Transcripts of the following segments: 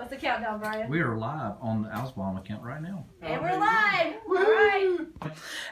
What's the countdown, Brian? We are live on the Ausbomb account right now. And we're live! All right.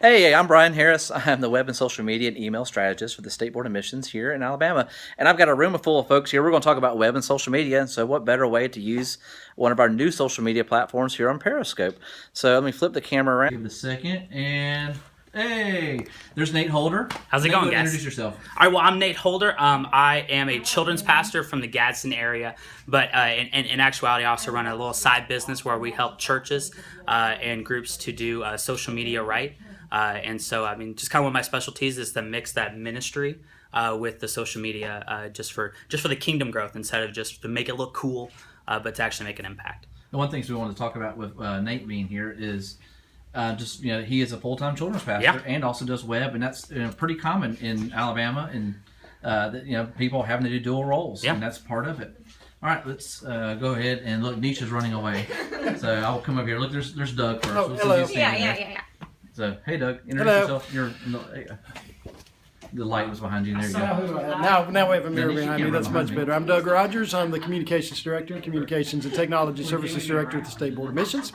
Hey, I'm Brian Harris. I'm the web and social media and email strategist for the State Board of Admissions here in Alabama. And I've got a room full of folks here. We're going to talk about web and social media. So what better way to use one of our new social media platforms here on Periscope. So let me flip the camera around. Give it a second, and hey, there's Nate Holder. How's it Nate, going, go guys? Introduce yourself. All right, well, I'm Nate Holder. I am a children's pastor from the Gadsden area, but in actuality, I also run a little side business where we help churches and groups to do social media right. And so, I mean, just kind of one of my specialties is to mix that ministry with the social media just for the kingdom growth instead of just to make it look cool, but to actually make an impact. The one thing we wanted to talk about with Nate being here is just, you know, he is a full-time children's pastor and also does web, and that's pretty common in Alabama, and you know, people having to do dual roles, and that's part of it. All right, let's go ahead and look. Nisha's running away, so I'll come over here. Look, there's Doug first. Oh, hello. Yeah. So, hey, Doug, introduce yourself. You're the light was behind you. There you go. Now we have a mirror Denise, you behind can't me. That's run much behind me. better. I'm Doug Rogers. I'm the Communications Director, Communications and Technology Services Director at the State Board of Admissions.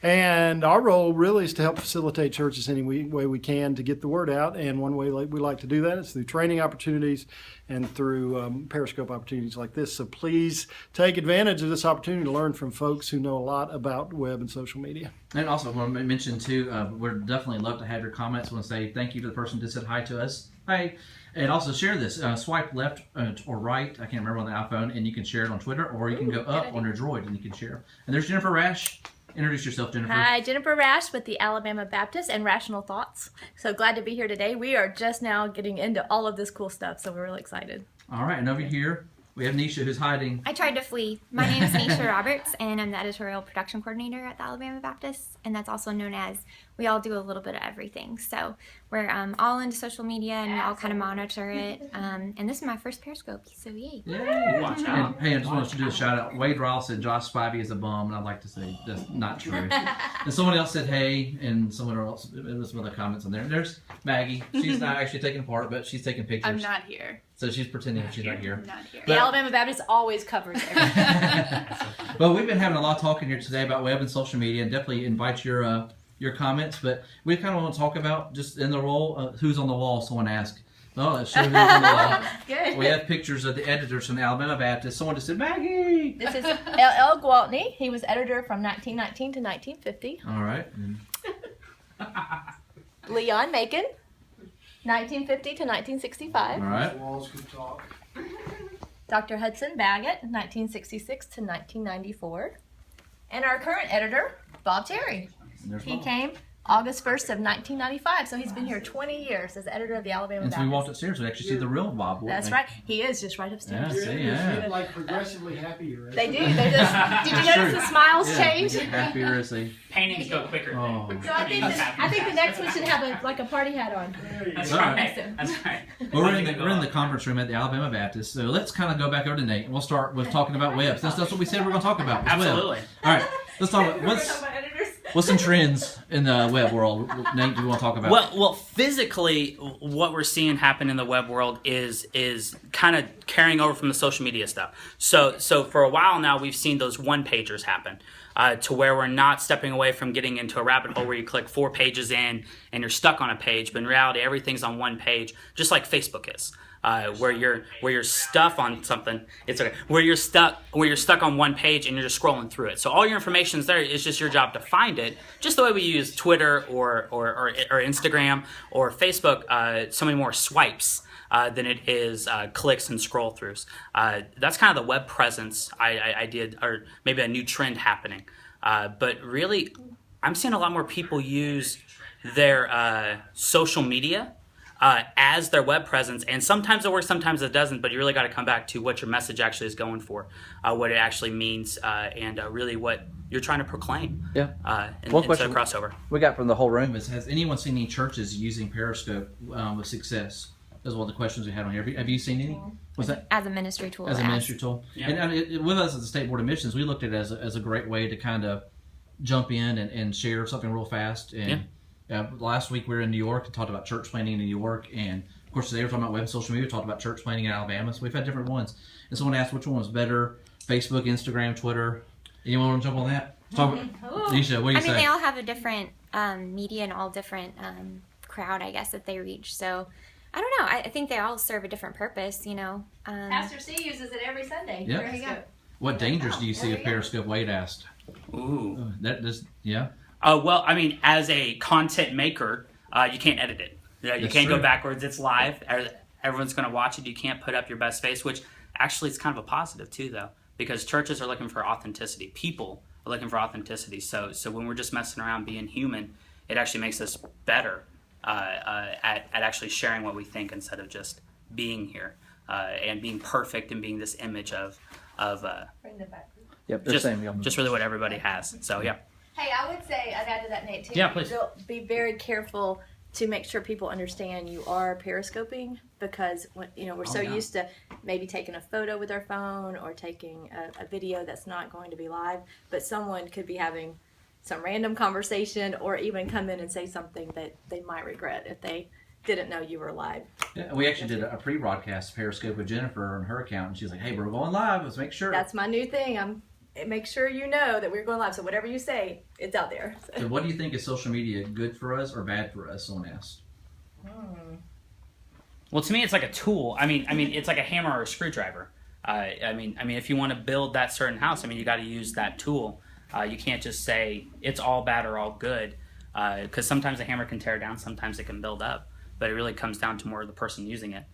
And our role really is to help facilitate churches any way we can to get the word out. And one way we like to do that is through training opportunities and through Periscope opportunities like this. So please take advantage of this opportunity to learn from folks who know a lot about web and social media. And also, I want to mention too, we'd definitely love to have your comments. I want to say thank you to the person that said hi to us. Hi. And also share this. Swipe left or right, I can't remember, on the iPhone, and you can share it on Twitter, or you can go up on your Droid and you can share. And there's Jennifer Rash. Introduce yourself, Jennifer. Hi, Jennifer Rash with the Alabama Baptist and Rational Thoughts. So glad to be here today. We are just now getting into all of this cool stuff, so we're really excited. All right, and over here, we have Nisha, who's hiding. I tried to flee. My name is Nisha Roberts, and I'm the editorial production coordinator at the Alabama Baptist, and that's also known as we all do a little bit of everything. So we're all into social media, and we all kind of monitor it. And this is my first Periscope, so yay. Yay. Watch out. And, hey, I just wanted to do a shout out. Wade Ryle said Josh Spivey is a bum, and I'd like to say that's not true. And someone else said hey, and someone else, there was some other comments on there. And there's Maggie. She's not actually taking part, but she's taking pictures. I'm not here. So she's pretending she's not here. I'm not here. The Alabama Baptist always covers everything. Well, we've been having a lot of talking here today about web and social media, and definitely invite your comments. But we kind of want to talk about just in the role, who's on the wall. Someone asked. Well, let's show who's on the wall. Good. We have pictures of the editors from the Alabama Baptist. Someone just said Maggie. This is L.L. Gwaltney. He was editor from 1919 to 1950. All right. Leon Macon, 1950 to 1965. All right. Walls could talk. Dr. Hudson Baggett, 1966 to 1994. And our current editor, Bob Terry. And there's He Bob. came August 1st of 1995, so he's been here 20 years as editor of the Alabama And so we Baptist. walked upstairs, we actually see the real Bob. That's right. He is just right upstairs. Yeah, see, yeah. Like progressively happier. Right? They do. They just. Did you notice the smiles change? We get happier as they. Paintings go quicker. Oh. So I think the next one should have a party hat on. That's All right. That's right. Well, we're in the conference room at the Alabama Baptist, so let's kind of go back over to Nate, and we'll start with talking about web, since that's what we said we're going to talk about. was web. Absolutely. All right, let's talk about what's some trends in the web world. Nate, do you want to talk about? Well, physically, what we're seeing happen in the web world is kind of carrying over from the social media stuff. So for a while now, we've seen those one-pagers happen. To where we're not stepping away from getting into a rabbit hole where you click 4 pages in and you're stuck on a page, but in reality everything's on one page, just like Facebook is. Where you're stuck on something, it's okay. Where you're stuck on one page and you're just scrolling through it. So all your information's there. It's just your job to find it. Just the way we use Twitter or Instagram or Facebook. So many more swipes than it is clicks and scroll throughs. That's kind of the web presence I did, or maybe a new trend happening. But really, I'm seeing a lot more people use their social media as their web presence, and sometimes it works, sometimes it doesn't, but you really got to come back to what your message actually is going for, what it actually means, and really what you're trying to proclaim. Yeah. One question, crossover. We got from the whole room is, Has anyone seen any churches using Periscope with success? That's one of the questions we had on here. Have you seen any? What's that? As a ministry tool. As a ministry tool. Yeah. And with us at the State Board of Admissions, we looked at it as a great way to kind of jump in and share something real fast. And last week we were in New York and talked about church planting in New York. And of course today we're talking about web and social media. We talked about church planting in Alabama. So we've had different ones. And someone asked which one was better, Facebook, Instagram, Twitter. Anyone want to jump on that? Nisha, what do you say? They all have a different media and all different crowd, I guess, that they reach. So I don't know. I think they all serve a different purpose, Pastor C uses it every Sunday. Yep. There you go. What dangers do you see of Periscope? Wade asked. Ooh. That does, yeah. Well, I mean, as a content maker, you can't edit it. You can't go backwards. It's live. Everyone's going to watch it. You can't put up your best face, which actually is kind of a positive too, though, because churches are looking for authenticity. People are looking for authenticity. So when we're just messing around being human, it actually makes us better at actually sharing what we think instead of just being here and being perfect and being this image of Bring them back. Yep, just really what everybody has. So yeah. Hey, I would say, I'd add to that, Nate, too. Yeah, please. Be very careful to make sure people understand you are periscoping, because we're so used to maybe taking a photo with our phone or taking a video that's not going to be live, but someone could be having some random conversation or even come in and say something that they might regret if they didn't know you were live. Yeah, we actually did a pre-broadcast Periscope with Jennifer on her account, and she's like, "Hey, we're going live. Let's make sure." That's my new thing. Make sure you know that we're going live. So whatever you say, it's out there. So what do you think is social media good for us or bad for us? Someone asked. Well, to me, it's like a tool. I mean, it's like a hammer or a screwdriver. I mean, if you want to build that certain house, you got to use that tool. You can't just say it's all bad or all good, because sometimes a hammer can tear down, sometimes it can build up. But it really comes down to more of the person using it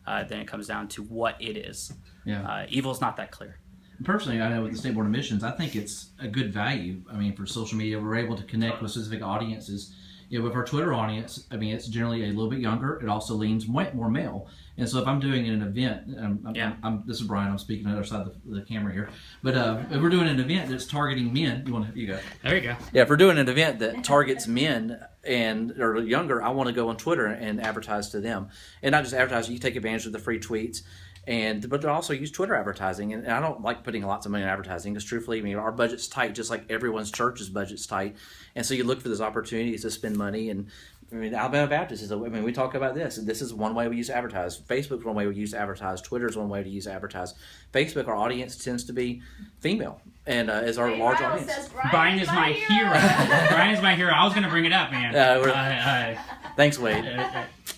than it comes down to what it is. Yeah. Evil's not that clear. Personally, I know with the State Board of Missions, I think it's a good value. For social media, we're able to connect with specific audiences. With our Twitter audience, it's generally a little bit younger. It also leans more male. And so if I'm doing an event, this is Brian, I'm speaking on the other side of the camera here. But if we're doing an event that's targeting men, you go. There you go. Yeah, if we're doing an event that targets men or younger, I want to go on Twitter and advertise to them. And not just advertise, you take advantage of the free tweets. But also use Twitter advertising, and I don't like putting lots of money in advertising because truthfully, our budget's tight, just like everyone's church's budget's tight, and so you look for those opportunities to spend money. And Alabama Baptist is we talk about this, and this is one way we use to advertise. Facebook's one way we use to advertise. Twitter's one way to use to advertise. Facebook, our audience tends to be female, and is our large audience. Brian is my hero. Brian is my hero. I was going to bring it up, man. Thanks, Wade.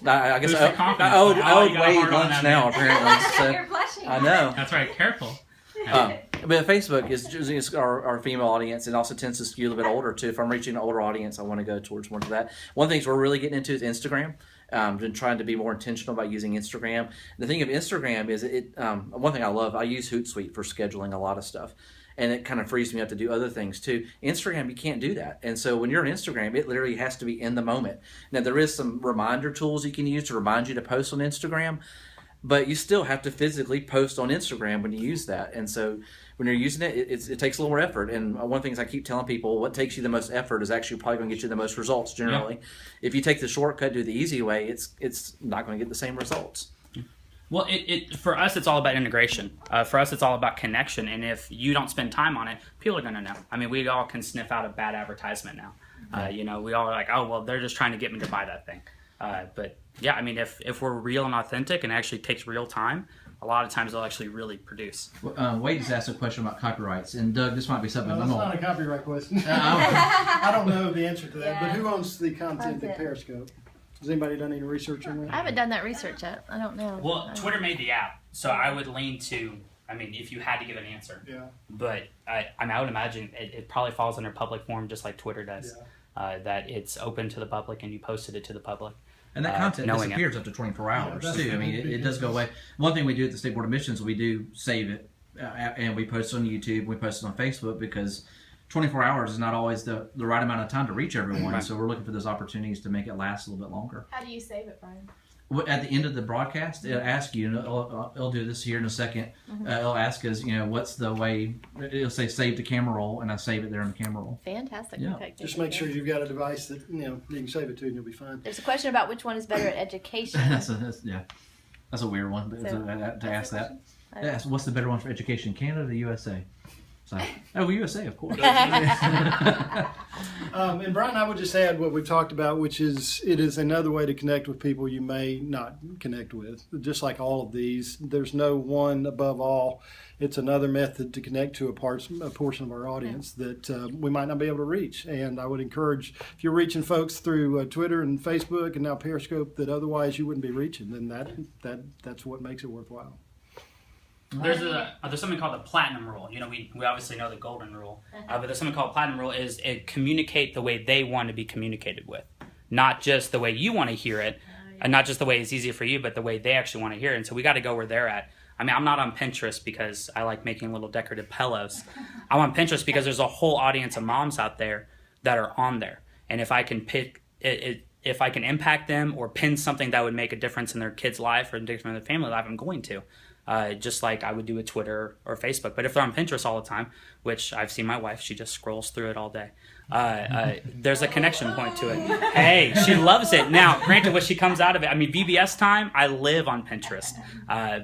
I guess I owed Wade lunch now, apparently. So, You're blushing. I know. That's right. Careful. But Facebook is our female audience, and also tends to skew a little bit older, too. If I'm reaching an older audience, I want to go towards more of that. One of the things we're really getting into is Instagram. Been trying to be more intentional about using Instagram. The thing of Instagram is one thing I love, I use Hootsuite for scheduling a lot of stuff. And it kind of frees me up to do other things too. Instagram, you can't do that. And so when you're on Instagram, it literally has to be in the moment. Now, there is some reminder tools you can use to remind you to post on Instagram, but you still have to physically post on Instagram when you use that. And so when you're using it, it takes a little more effort. And one of the things I keep telling people, what takes you the most effort is actually probably going to get you the most results generally. Yeah. If you take the shortcut, do the easy way, it's not going to get the same results. Well, for us, it's all about integration. For us, it's all about connection. And if you don't spend time on it, people are going to know. We all can sniff out a bad advertisement now. We all are like, oh, well, they're just trying to get me to buy that thing. But yeah, if we're real and authentic and actually takes real time, a lot of times they'll actually really produce. Wade just asked a question about copyrights, and Doug, this might be something. No, that's not a copyright question. I don't know the answer to that, but who owns the content at Periscope? Has anybody done any research on that? I haven't done that research yet. I don't know. Well, Twitter made the app, so I would lean to, if you had to give an answer. Yeah. But I would imagine it probably falls under public forum just like Twitter does. Yeah. That it's open to the public and you posted it to the public. And that content disappears after 24 hours, too. It does go away. One thing we do at the State Board of Missions, we do save it, and we post it on YouTube, we post it on Facebook, because 24 hours is not always the right amount of time to reach everyone. Right. So we're looking for those opportunities to make it last a little bit longer. How do you save it, Brian? At the end of the broadcast, it'll ask you, and it'll do this here in a second. Mm-hmm. It'll ask us, what's the way, it'll say save to camera roll, and I save it there in the camera roll. Fantastic. Yeah. Okay, just make sure you've got a device that you can save it to, and you'll be fine. There's a question about which one is better at education. That's a weird one to ask that. What's the better one for education, Canada or the USA? So, USA, of course. And Brian, I would just add what we've talked about, which is it is another way to connect with people you may not connect with. Just like all of these, there's no one above all. It's another method to connect to a portion of our audience that we might not be able to reach. And I would encourage, if you're reaching folks through Twitter and Facebook and now Periscope that otherwise you wouldn't be reaching, then that's what makes it worthwhile. There's something called the platinum rule. You know, we obviously know the golden rule, but there's something called platinum rule. Is it communicate the way they want to be communicated with, not just the way you want to hear it, and not just the way it's easy for you, but the way they actually want to hear it. And so we got to go where they're at. I mean, I'm not on Pinterest because I like making little decorative pillows. I'm on Pinterest because there's a whole audience of moms out there that are on there, and if I can pick it, if I can impact them or pin something that would make a difference in their kid's life or a difference in their family life, I'm going to. Just like I would do with Twitter or Facebook. But if they're on Pinterest all the time, which I've seen my wife, she just scrolls through it all day. There's a connection point to it. Hey, she loves it. Now, granted, when she comes out of it, I mean, VBS time, I live on Pinterest.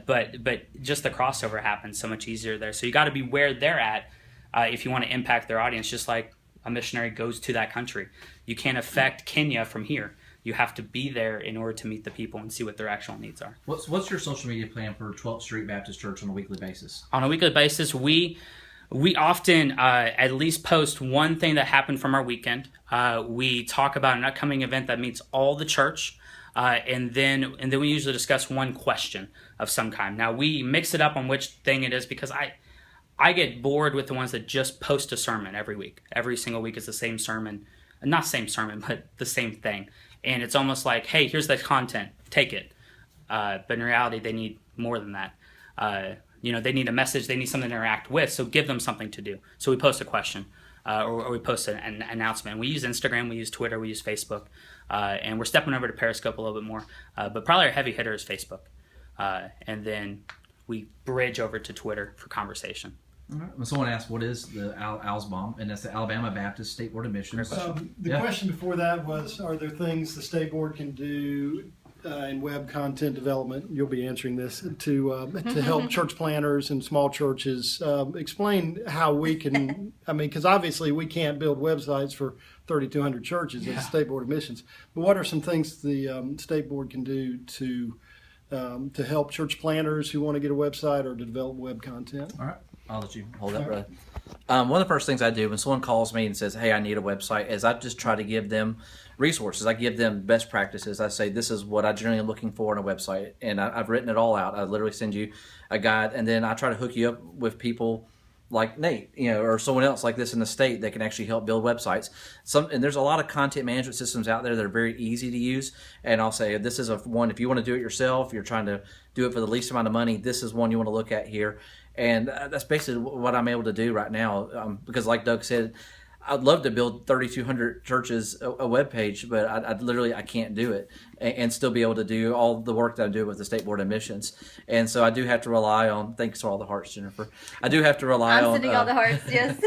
But just the crossover happens so much easier there. So you got to be where they're at if you want to impact their audience, just like a missionary goes to that country. You can't affect Kenya from here. You have to be there in order to meet the people and see what their actual needs are. What's your social media plan for 12th Street Baptist Church on a weekly basis? On a weekly basis, we often at least post one thing that happened from our weekend. We talk about an upcoming event that meets all the church, and then we usually discuss one question of some kind. Now we mix it up on which thing it is because I get bored with the ones that just post a sermon every week. Every single week is the same sermon, not same sermon, but the same thing. And it's almost like, hey, here's the content, take it. But in reality, they need more than that. They need a message, they need something to interact with, so give them something to do. So we post a question, or we post an announcement. We use Instagram, we use Twitter, we use Facebook, and we're stepping over to Periscope a little bit more. But probably our heavy hitter is Facebook. And then we bridge over to Twitter for conversation. All right. Well, someone asked, what is the ALSBOM? And that's the Alabama Baptist State Board of Missions. The question before that was, are there things the state board can do in web content development? You'll be answering this to help church planners and small churches. Explain how we can, because obviously we can't build websites for 3,200 churches at the State Board of Missions. But what are some things the state board can do to help church planners who want to get a website or to develop web content? All right. I'll let you hold that, brother. One of the first things I do when someone calls me and says, hey, I need a website, is I just try to give them resources. I give them best practices. I say, this is what I generally am looking for in a website. And I've written it all out. I literally send you a guide, and then I try to hook you up with people like Nate, or someone else like this in the state that can actually help build websites. And there's a lot of content management systems out there that are very easy to use. And I'll say, this is one, if you want to do it yourself, you're trying to do it for the least amount of money, this is one you want to look at here. And that's basically what I'm able to do right now. Because like Doug said, I'd love to build 3,200 churches a web page, but I can't do it and still be able to do all the work that I'm doing with the State Board of Missions. And so I do have to rely on, thanks for all the hearts, Jennifer. I do have to rely on. I'm sending all the hearts, yes.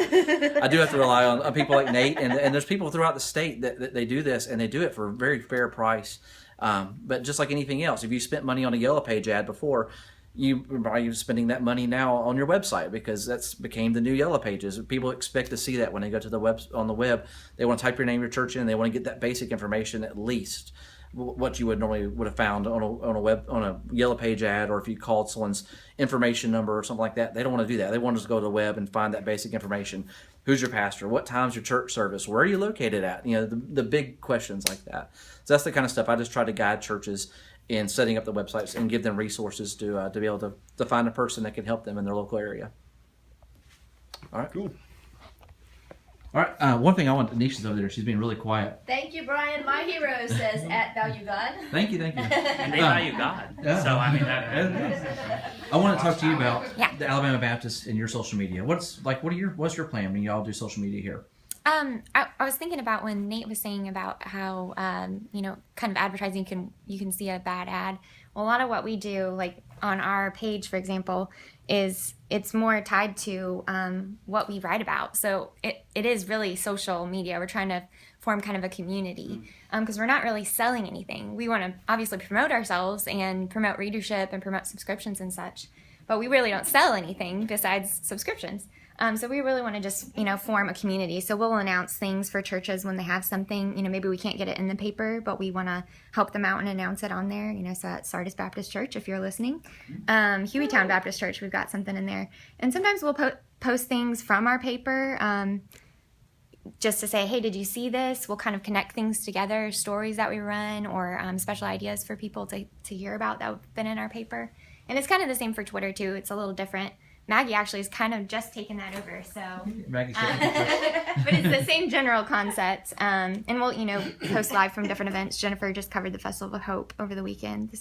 I do have to rely on people like Nate, and there's people throughout the state that they do this, and they do it for a very fair price. But just like anything else, if you spent money on a Yellow Page ad before, you're spending that money now on your website, because that's became the new Yellow Pages. People expect to see that when they go to the web. On the web, they want to type your name, your church in. They want to get that basic information, at least what you would have found on a Yellow Page ad, or if you called someone's information number or something like that. They don't want to do that. They want to just go to the web and find that basic information. Who's your pastor? What time's your church service? Where are you located at? The big questions like that. So that's the kind of stuff I just try to guide churches in setting up the websites and give them resources to be able to find a person that can help them in their local area. All right. Cool. All right. One thing I want, Nisha's over there. She's being really quiet. Thank you, Brian. My hero says at Value God. Thank you. And they value God. Yeah. So, I mean, I want to talk to you about the Alabama Baptist and your social media. What's your plan when y'all do social media here? I was thinking about when Nate was saying about how, kind of advertising you can see a bad ad. Well, a lot of what we do, like on our page, for example, is it's more tied to what we write about. So it is really social media. We're trying to form kind of a community because we're not really selling anything. We want to obviously promote ourselves and promote readership and promote subscriptions and such, but we really don't sell anything besides subscriptions. So we really want to just, form a community. So we'll announce things for churches when they have something. Maybe we can't get it in the paper, but we want to help them out and announce it on there. So at Sardis Baptist Church, if you're listening. Hueytown Baptist Church, we've got something in there. And sometimes we'll post things from our paper just to say, hey, did you see this? We'll kind of connect things together, stories that we run, or special ideas for people to hear about that have been in our paper. And it's kind of the same for Twitter, too. It's a little different. Maggie actually has kind of just taken that over, so. Maggie's but it's the same general concept. And we'll, post live from different events. Jennifer just covered the Festival of Hope over the weekend,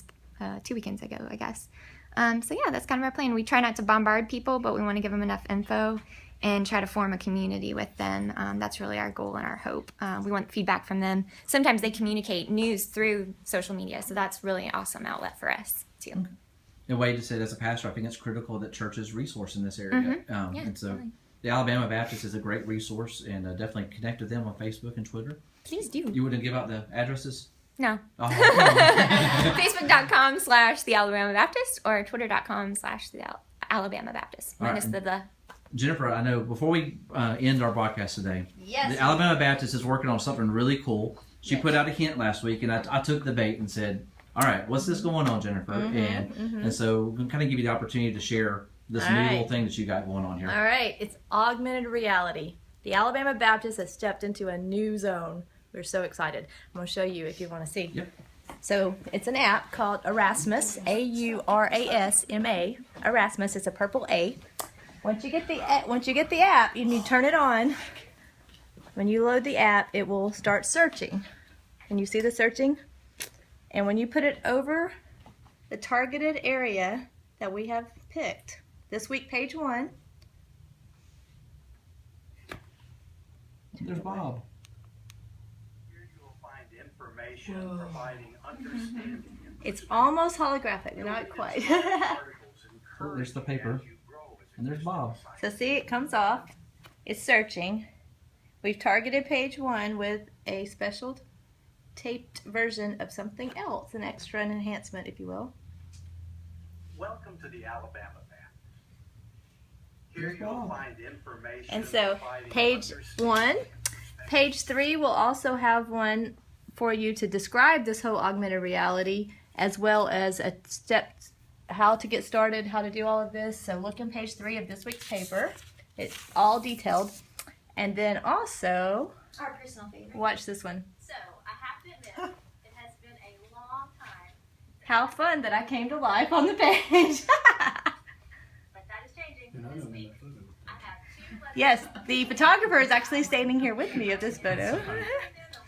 2 weekends ago, I guess. So yeah, that's kind of our plan. We try not to bombard people, but we want to give them enough info and try to form a community with them. That's really our goal and our hope. We want feedback from them. Sometimes they communicate news through social media, so that's really an awesome outlet for us, too. Okay. And Wade just said, as a pastor, I think it's critical that churches resource in this area. And so the Alabama Baptist is a great resource, and definitely connect with them on Facebook and Twitter. Please do. You wouldn't give out the addresses? No. Oh, Facebook.com/the Alabama Baptist or Twitter.com/the Alabama Baptist. Minus the. Jennifer, I know before we end our broadcast today, Yes. the Alabama Baptist is working on something really cool. She put out a hint last week, and I took the bait and said, all right, what's this going on, Jennifer? And so we can kind of give you the opportunity to share this new little thing that you got going on here. All right, it's augmented reality. The Alabama Baptist has stepped into a new zone. We're so excited. I'm going to show you if you want to see. Yep. So it's an app called Erasmus, A-U-R-A-S-M-A. Erasmus, it's a purple A. Once you get the app, you need to turn it on. When you load the app, it will start searching. And you see the searching? And when you put it over the targeted area that we have picked, this week, page 1. There's Bob. Here you will find information providing understanding. It's almost holographic, not quite. Oh, there's the paper. And there's Bob. So see, it comes off. It's searching. We've targeted page 1 with a special taped version of something else, an extra, an enhancement, if you will. Welcome to the Alabama Baptist. Here you'll find information. And so providing page 1, page 3 will also have one for you to describe this whole augmented reality, as well as a step how to get started, how to do all of this. So look in page 3 of this week's paper. It's all detailed. And then also, Our personal favorite. watch this one. So, I have to admit, it has been a long time, How fun that I came to life on the page. but that is changing this week. I have 2 left. Yes, the photographer is actually standing here with me of this photo.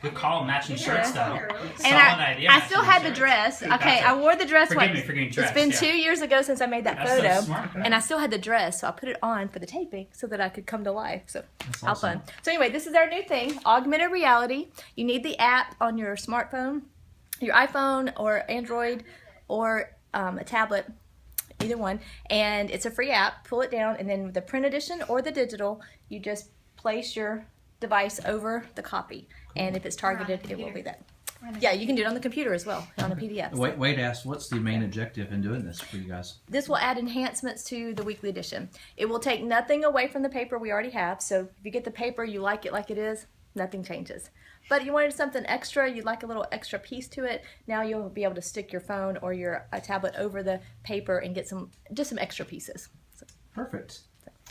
Good call, matching shirts though. And Solid idea. I still matching had the shirts. dress. Good, Okay, gotcha. I wore the dress. Forgive me for getting dressed. It's been yeah. 2 years ago since I made that That's so photo, smart. and I still had the dress, so I put it on for the taping so that I could come to life. So how awesome. fun! So anyway, this is our new thing, augmented reality. You need the app on your smartphone, your iPhone or Android, or a tablet. Either one, and it's a free app. Pull it down, and then the print edition or the digital, you just place your device over the copy, and if it's targeted, it will be that. Yeah, you can do it on the computer as well, on a PDF. Wade asked, what's the main objective in doing this for you guys? This will add enhancements to the weekly edition. It will take nothing away from the paper we already have, so if you get the paper, you like it like it is, nothing changes. But you wanted something extra, you'd like a little extra piece to it, now you'll be able to stick your phone or your tablet over the paper and get just some extra pieces. So, Perfect.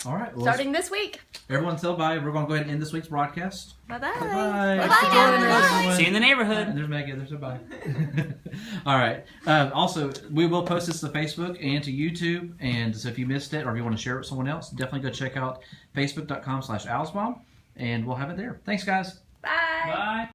All right. Well, starting this week. everyone tell bye. We're going to go ahead and end this week's broadcast. Bye-bye. Bye. Thanks for joining us. See you in the neighborhood. And there's Maggie. There's a bye. All right. Also, we will post this to Facebook and to YouTube. And so if you missed it or if you want to share it with someone else, definitely go check out facebook.com/owlsbomb. And we'll have it there. Thanks, guys. Bye. Bye.